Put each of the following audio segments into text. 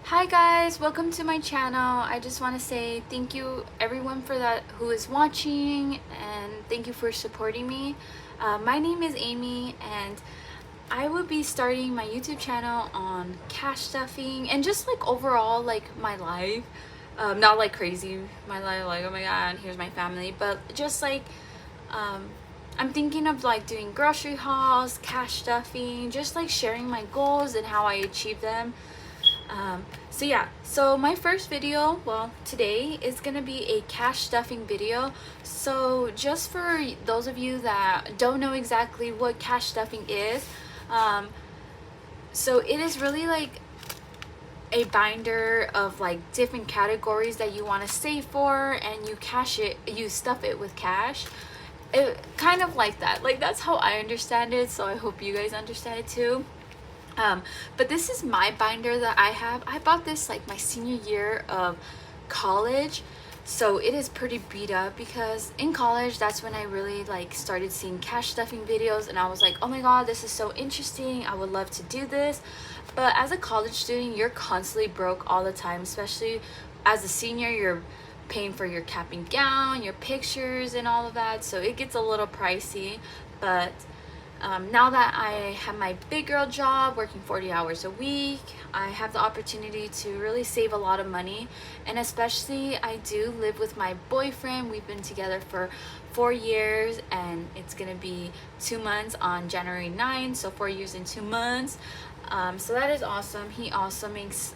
Hi guys, welcome to my channel. I just want to say thank you everyone for that who is watching, and thank you for supporting me. My name is Amy, and I will be starting my YouTube channel on cash stuffing and just like overall like my life. Not like crazy my life, like oh my god here's my family, but just like um, I'm thinking of like doing grocery hauls, cash stuffing, just like sharing my goals and how I achieve them. So yeah, so my first video, well, today is gonna be a cash stuffing video. So just for those of you that don't know exactly what cash stuffing is, um, so it is really like a binder of like different categories that you want to save for, and you stuff it with cash. It kind of like that, like that's how I understand it, so I hope you guys understand it too. But this is my binder that I have. I bought this like my senior year of college, so it is pretty beat up because in college that's when I really like started seeing cash stuffing videos, and I was like, oh my god, this is so interesting, I would love to do this. But as a college student, you're constantly broke all the time, especially as a senior. You're paying for your cap and gown, your pictures, and all of that, so it gets a little pricey. But now that I have my big girl job working 40 hours a week, I have the opportunity to really save a lot of money. And especially I do live with my boyfriend. We've been together for 4 years, and it's gonna be 2 months on January 9th, so 4 years and 2 months. So that is awesome. He also makes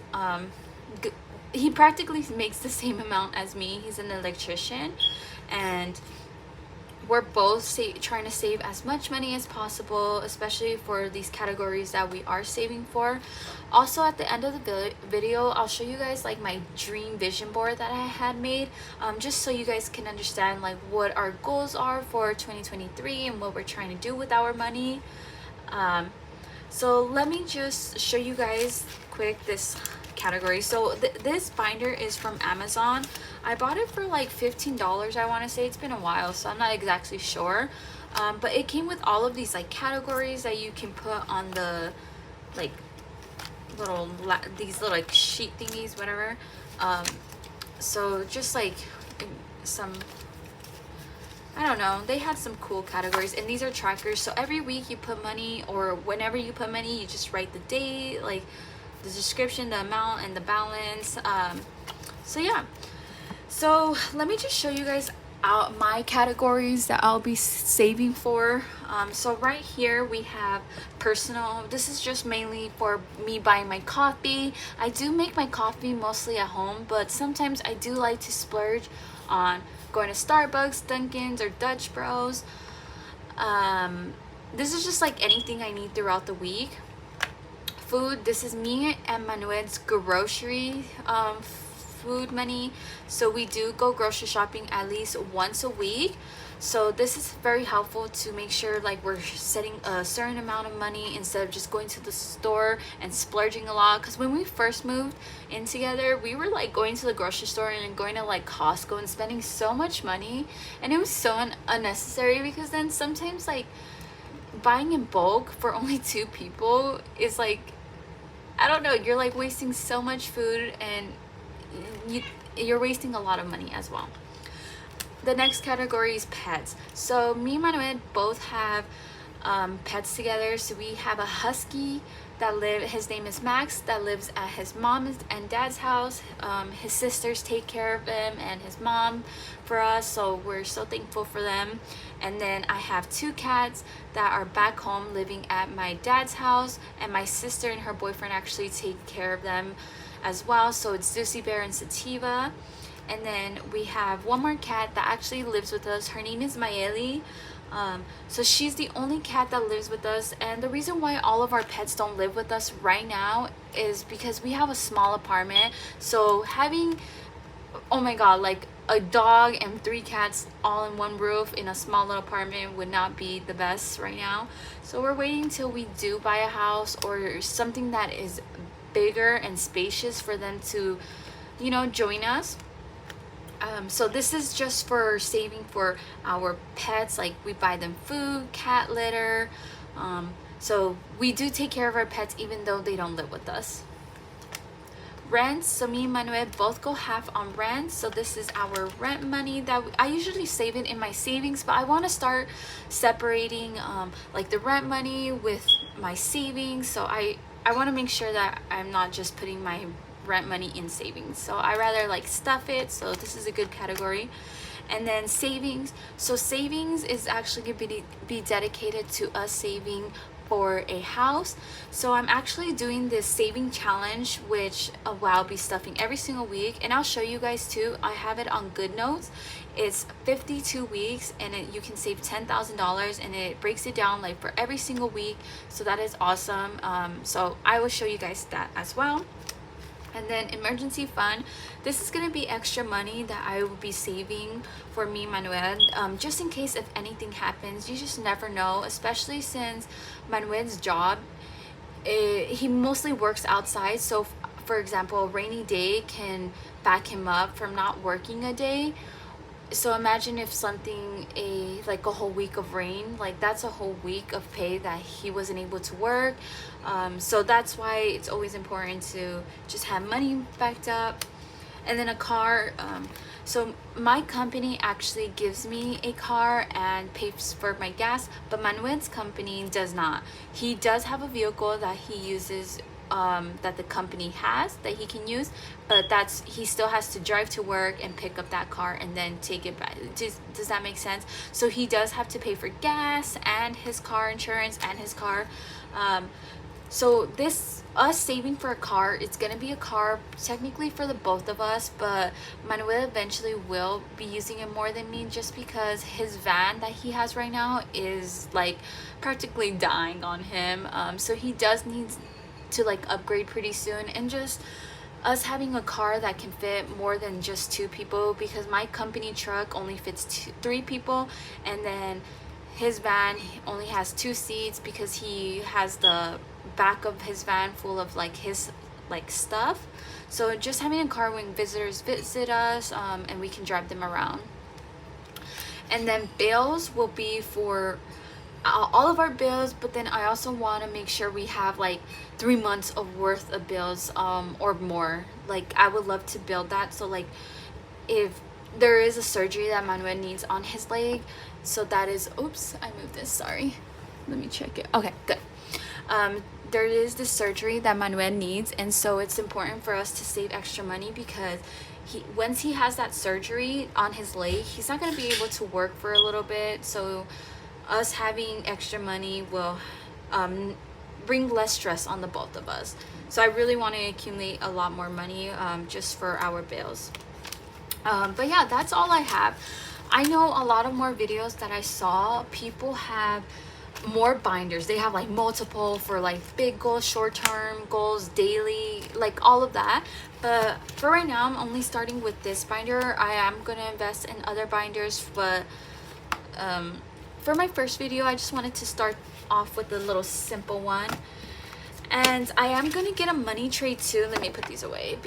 he practically makes the same amount as me. He's an electrician, and we're both trying to save as much money as possible, especially for these categories that we are saving for. Also, at the end of the video, I'll show you guys like my dream vision board that I had made, just so you guys can understand like what our goals are for 2023 and what we're trying to do with our money. So let me just show you guys quick this category. So this binder is from Amazon. I bought it for like $15, I want to say. It's been a while, so I'm not exactly sure. But it came with all of these like categories that you can put on the like these little like sheet thingies, whatever. So just like some, I don't know, they had some cool categories, and these are trackers. So every week you put money, or whenever you put money, you just write the date, like the description, the amount, and the balance. So yeah, so let me just show you guys out my categories that I'll be saving for. So right here we have personal. This is just mainly for me buying my coffee. I do make my coffee mostly at home, but sometimes I do like to splurge on going to Starbucks, Dunkin's, or Dutch Bros. This is just like anything I need throughout the week. Food, this is me and Manuel's grocery food money. So we do go grocery shopping at least once a week. So this is very helpful to make sure like we're setting a certain amount of money instead of just going to the store and splurging a lot. Because when we first moved in together, we were like going to the grocery store and going to like Costco and spending so much money, and it was so unnecessary, because then sometimes like buying in bulk for only 2 people is like, I don't know, you're like wasting so much food, and you're wasting a lot of money as well. The next category is pets. So me and Manuel both have pets together. So we have a husky his name is Max, that lives at his mom and dad's house. His sisters take care of him and his mom for us, so we're so thankful for them. And then I have 2 cats that are back home living at my dad's house, and my sister and her boyfriend actually take care of them as well. So it's Lucy Bear and Sativa. And then we have one more cat that actually lives with us. Her name is Mayeli. So she's the only cat that lives with us, and the reason why all of our pets don't live with us right now is because we have a small apartment. So having, oh my god, like a dog and 3 cats all in one roof in a small little apartment would not be the best right now. So we're waiting till we do buy a house or something that is bigger and spacious for them to, you know, join us. So this is just for saving for our pets, like we buy them food, cat litter. So we do take care of our pets even though they don't live with us. rent. So me and Manuel both go half on rent. So this is our rent money that I usually save it in my savings, but I want to start separating like the rent money with my savings. So I want to make sure that I'm not just putting my rent money in savings. So I rather like stuff it. So this is a good category. And then savings. So savings is actually going to be dedicated to us saving for a house. So I'm actually doing this saving challenge, which I'll be stuffing every single week, and I'll show you guys too. I have it on Good Notes. It's 52 weeks and you can save $10,000, and it breaks it down like for every single week. So that is awesome. So I will show you guys that as well. And then emergency fund, this is going to be extra money that I will be saving for me, Manuel, just in case if anything happens. You just never know, especially since Manuel's job, he mostly works outside. So for example, a rainy day can back him up from not working a day. So imagine if something, like a whole week of rain, like that's a whole week of pay that he wasn't able to work. So that's why it's always important to just have money backed up. And then a car. So my company actually gives me a car and pays for my gas, but Manuel's company does not. He does have a vehicle that he uses, that the company has that he can use, but he still has to drive to work and pick up that car and then take it back. Does that make sense? So he does have to pay for gas and his car insurance and his car. So us saving for a car, it's gonna be a car technically for the both of us, but Manuel eventually will be using it more than me, just because his van that he has right now is like practically dying on him. So he does need to like upgrade pretty soon, and just us having a car that can fit more than just 2 people, because my company truck only fits 3 people, and then his van only has 2 seats because he has the back of his van full of like his like stuff. So just having a car when visitors visit us, and we can drive them around. And then bills will be for all of our bills, but then I also want to make sure we have like 3 months of worth of bills, or more. Like I would love to build that. So like if there is a surgery that Manuel needs on his leg, so that is, oops, I moved this, sorry, let me check it. Okay, good. There is this surgery that Manuel needs, and so it's important for us to save extra money, because once he has that surgery on his leg, he's not going to be able to work for a little bit. So us having extra money will bring less stress on the both of us. So I really want to accumulate a lot more money, just for our bills. But yeah, that's all I have. I know a lot of more videos that I saw, people have more binders. They have like multiple for like big goals, short-term goals, daily, like all of that. But for right now, I'm only starting with this binder. I am gonna invest in other binders, but for my first video, I just wanted to start off with a little simple one. And I am gonna get a money tray too. Let me put these away.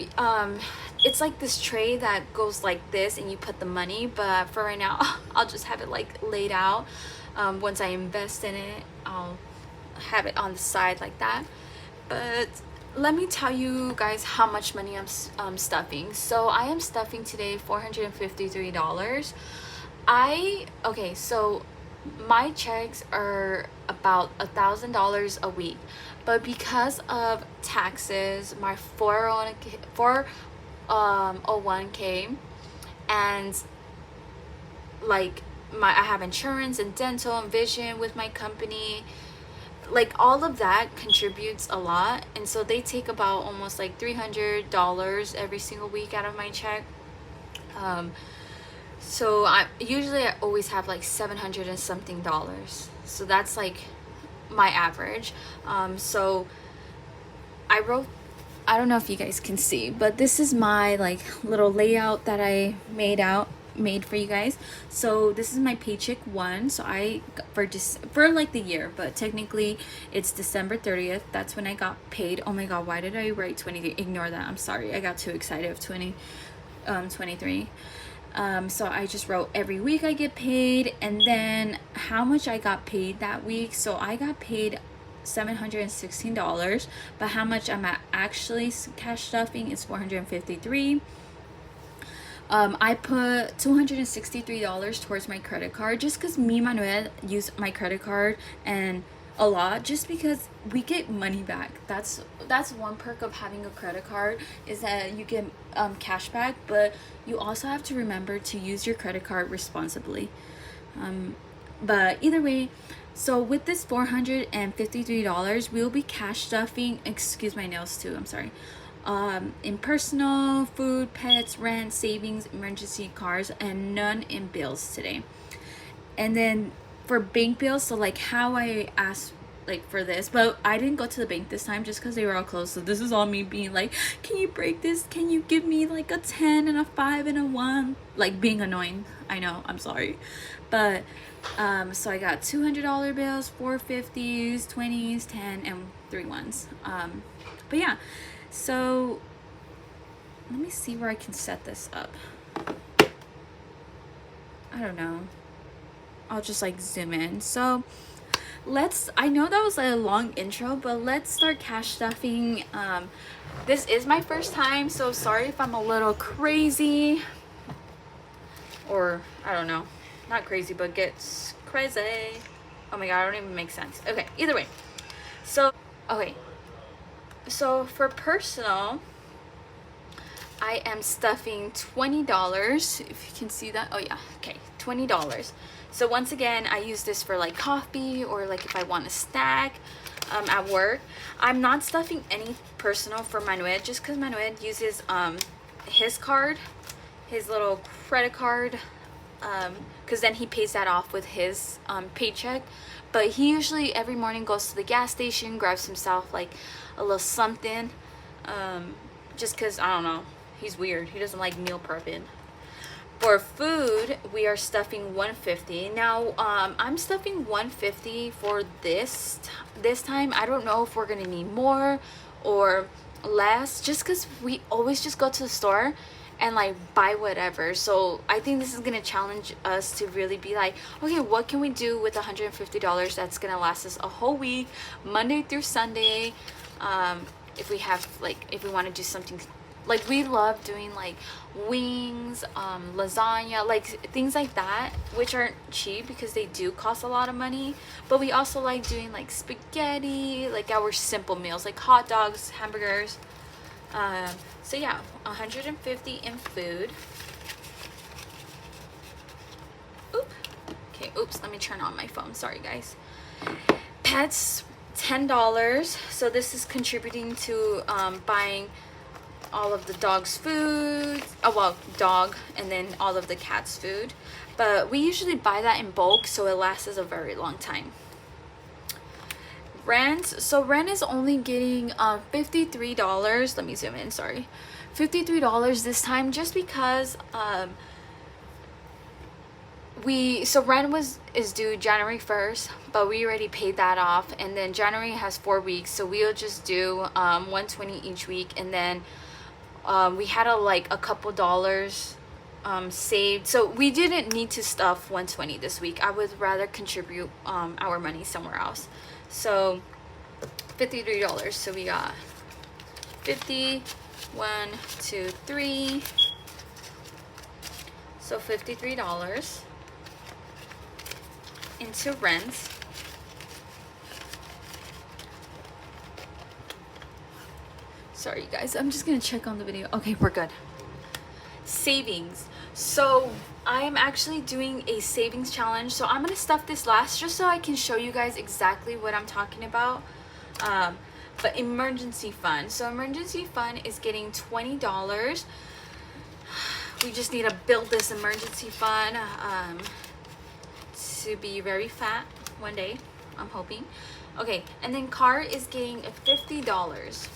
It's like this tray that goes like this, and you put the money, but for right now I'll just have it like laid out. Once I invest in it, I'll have it on the side like that. But let me tell you guys how much money I'm stuffing. So I am stuffing today $453. Okay, so my checks are about $1,000 a week, but because of taxes, my 401k, and like I have insurance and dental and vision with my company, like all of that contributes a lot, and so they take about almost like $300 every single week out of my check. So I always have like $700 and something. So that's like my average. So I don't know if you guys can see, but this is my like little layout that I made for you guys. So this is my paycheck 1. So I for like the year, but technically it's December 30th. That's when I got paid. Oh my god, why did I write 20? Ignore that, I'm sorry, I got too excited of 23. So I just wrote every week I get paid, and then how much I got paid that week. So I got paid $716, but how much I'm actually cash stuffing is $453. I put $263 towards my credit card just because me and Manuel use my credit card and a lot, just because we get money back. That's one perk of having a credit card, is that you get cash back, but you also have to remember to use your credit card responsibly. But either way, so with this $453, we'll be cash stuffing, excuse my nails too, I'm sorry, in personal, food, pets, rent, savings, emergency, cars, and none in bills today. And then for bank bills, so like how I asked like for this, but I didn't go to the bank this time just because they were all closed. So this is all me being like, can you break this? Can you give me like a 10 and a 5 and a 1? Like being annoying. I know, I'm sorry. But so I got $200 bills, 450s, 20s, 10, and 3 ones. But yeah, so let me see where I can set this up. I don't know. I'll just like zoom in. So I know that was a long intro, but let's start cash stuffing. This is my first time, so sorry if I'm a little crazy, or I don't know, not crazy, but gets crazy. Oh my god, I don't even make sense. Okay, either way. So for personal, I am stuffing $20, if you can see that. Oh yeah, okay, $20. So once again, I use this for like coffee, or like if I want a snack at work. I'm not stuffing any personal for Manuel, just because Manuel uses his card, his little credit card, because then he pays that off with his paycheck. But he usually every morning goes to the gas station, grabs himself like a little something, just because, I don't know, he's weird. He doesn't like meal prepping. For food, we are stuffing $150. Now, I'm stuffing $150 for this time. I don't know if we're gonna need more or less, just because we always just go to the store and like buy whatever. So I think this is gonna challenge us to really be like, okay, what can we do with $150 that's gonna last us a whole week, Monday through Sunday? If we want to do something, like we love doing like wings, lasagna, like things like that, which aren't cheap because they do cost a lot of money. But we also like doing like spaghetti, like our simple meals, like hot dogs, hamburgers. So yeah, $150 in food. Oops, let me turn on my phone, sorry guys. Pets, $10. So this is contributing to buying all of the dog's food, dog, and then all of the cat's food. But we usually buy that in bulk, so it lasts us a very long time. Rent, so rent is only getting $53. Let me zoom in, sorry. $53 this time, just because rent is due January 1st, but we already paid that off, and then January has 4 weeks, so we'll just do $120 each week. And then we had a couple dollars saved, so we didn't need to stuff $120 this week. I would rather contribute our money somewhere else. So $53. So we got 50, 1, 2, 3. So $53 into rent. Sorry guys, I'm just gonna check on the video. Okay, we're good. Savings. So I am actually doing a savings challenge, so I'm gonna stuff this last just so I can show you guys exactly what I'm talking about. But emergency fund, so emergency fund is getting $20. We just need to build this emergency fund to be very fat one day, I'm hoping. Okay, and then car is getting $50.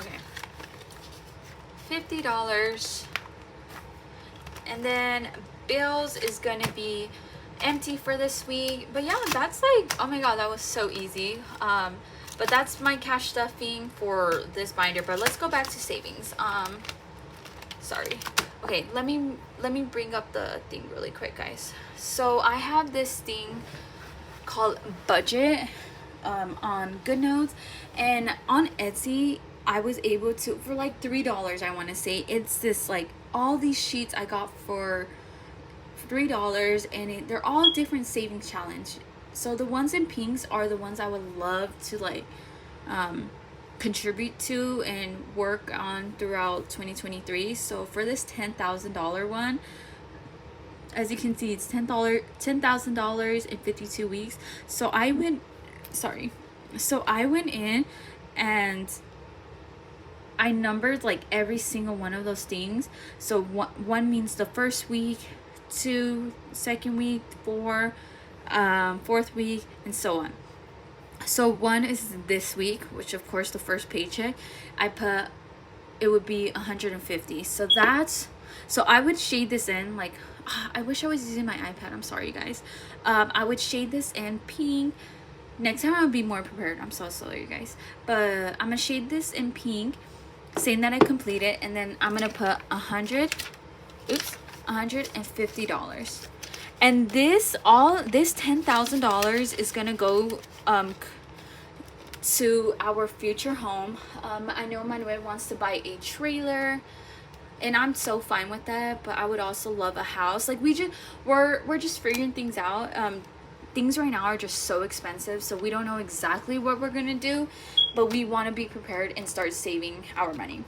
Okay, $50. And then bills is gonna be empty for this week. But yeah, that's like, oh my god, that was so easy. But that's my cash stuffing for this binder. But let's go back to savings. Sorry. Okay, let me bring up the thing really quick, guys. So I have this thing called budget. on Good Notes, and on Etsy I was able to, for like $3, I want to say, it's this like all these sheets I got for $3, and they're all different savings challenge. So the ones in pinks are the ones I would love to like contribute to and work on throughout 2023. So for this $10,000 one, as you can see, it's $10,000 in 52 weeks. So I went in and I numbered like every single one of those things. So one means the first week, 2 second week, 4 fourth week, and so on. So 1 is this week, which of course the first paycheck I put, it would be 150. So I would shade this in like, I wish I was using my iPad, I'm sorry you guys. I would shade this in pink. Next time I'll be more prepared, I'm so sorry you guys, but I'm gonna shade this in pink, saying that I completed, and then I'm gonna put $150. And this $10,000 is gonna go to our future home. I know Manuel wants to buy a trailer, and I'm so fine with that, but I would also love a house. Like we're just figuring things out. Things right now are just so expensive, so we don't know exactly what we're gonna do, but we want to be prepared and start saving our money.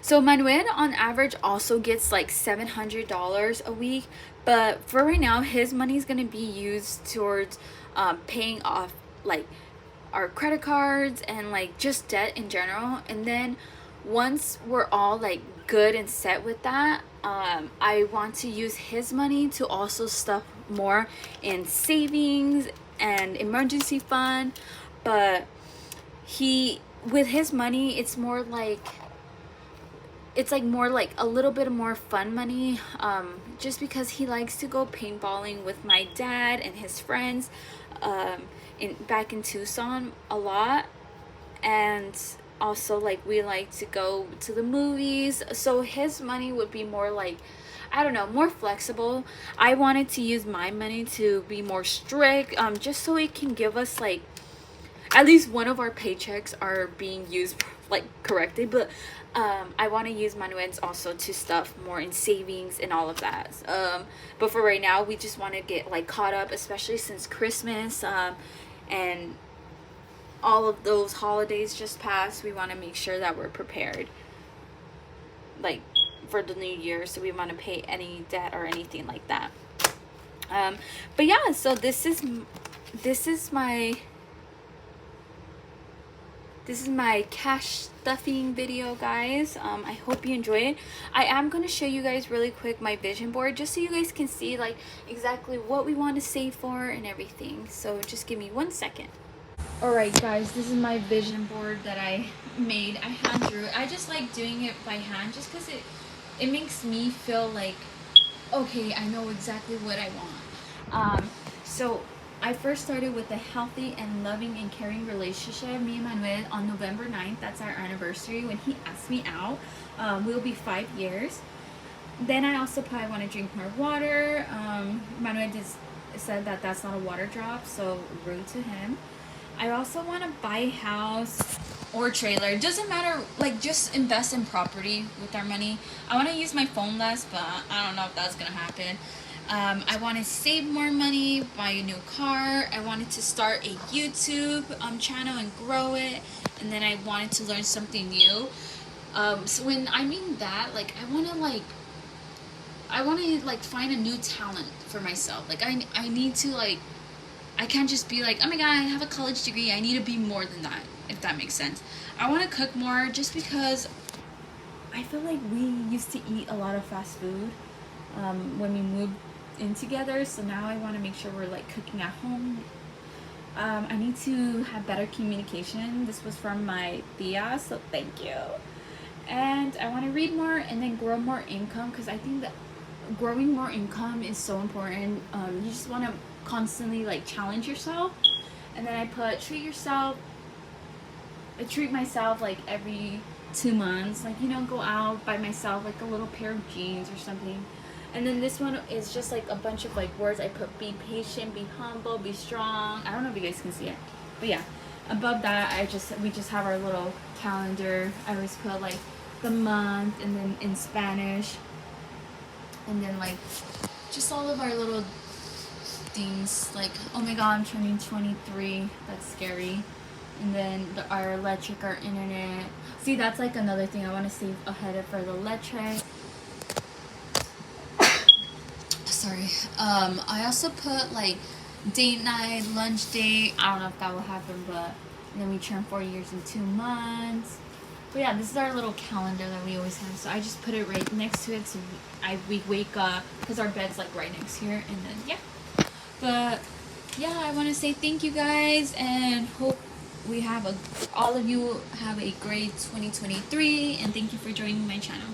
So Manuel on average also gets like $700 a week, but for right now his money is going to be used towards paying off like our credit cards and like just debt in general. And then once we're all like good and set with that, I want to use his money to also stuff more in savings and emergency fund. But with his money, it's more like a little bit more fun money, just because he likes to go paintballing with my dad and his friends back in Tucson a lot. And also like we like to go to the movies, so his money would be more like, I don't know, more flexible. I wanted to use my money to be more strict, just so it can give us like at least one of our paychecks are being used like correctly. But I want to use Manuel's also to stuff more in savings and all of that. But for right now, we just want to get like caught up, especially since Christmas and all of those holidays just passed. We want to make sure that we're prepared like for the new year, so we want to pay any debt or anything like that. But yeah, so this is my cash stuffing video, guys. I hope you enjoy it. I am going to show you guys really quick my vision board, just so you guys can see like exactly what we want to save for and everything. So just give me 1 second. Alright guys, this is my vision board that I made. I hand drew it. I just like doing it by hand just because it makes me feel like, okay, I know exactly what I want. So I first started with a healthy and loving and caring relationship. Me and Manuel on November 9th, that's our anniversary, when he asked me out. We'll be 5 years. Then I also put, I want to drink more water. Manuel just said that that's not a water drop, so rude to him. I also want to buy a house or trailer. It doesn't matter, like just invest in property with our money. I want to use my phone less, but I don't know if that's going to happen. I want to save more money, buy a new car. I wanted to start a YouTube channel and grow it. And then I wanted to learn something new. So when I mean that, like I want to find a new talent for myself. Like I need to like, I can't just be like, oh my god, I have a college degree. I need to be more than that, if that makes sense. I want to cook more just because I feel like we used to eat a lot of fast food when we moved in together. So now I want to make sure we're like cooking at home. I need to have better communication. This was from my tia, so thank you. And I want to read more and then grow more income, because I think that growing more income is so important. You just want to constantly like challenge yourself. And then I put I treat myself like every 2 months, like, you know, go out by myself, like a little pair of jeans or something. And then this one is just like a bunch of like words. I put be patient, be humble, be strong. I don't know if you guys can see it. But yeah, above that, we just have our little calendar. I always put like the month, and then in Spanish, and then like just all of our little things, like, oh my god, I'm turning 23. That's scary. And then our electric, our internet. See, that's like another thing I want to save ahead of for the electric. Sorry. I also put like date night, lunch date. I don't know if that will happen, but and then we turn 4 years in 2 months. But yeah, this is our little calendar that we always have. So I just put it right next to it, so we wake up, because our bed's like right next here, and then yeah. But yeah, I want to say thank you guys, and hope we have all of you have a great 2023, and thank you for joining my channel.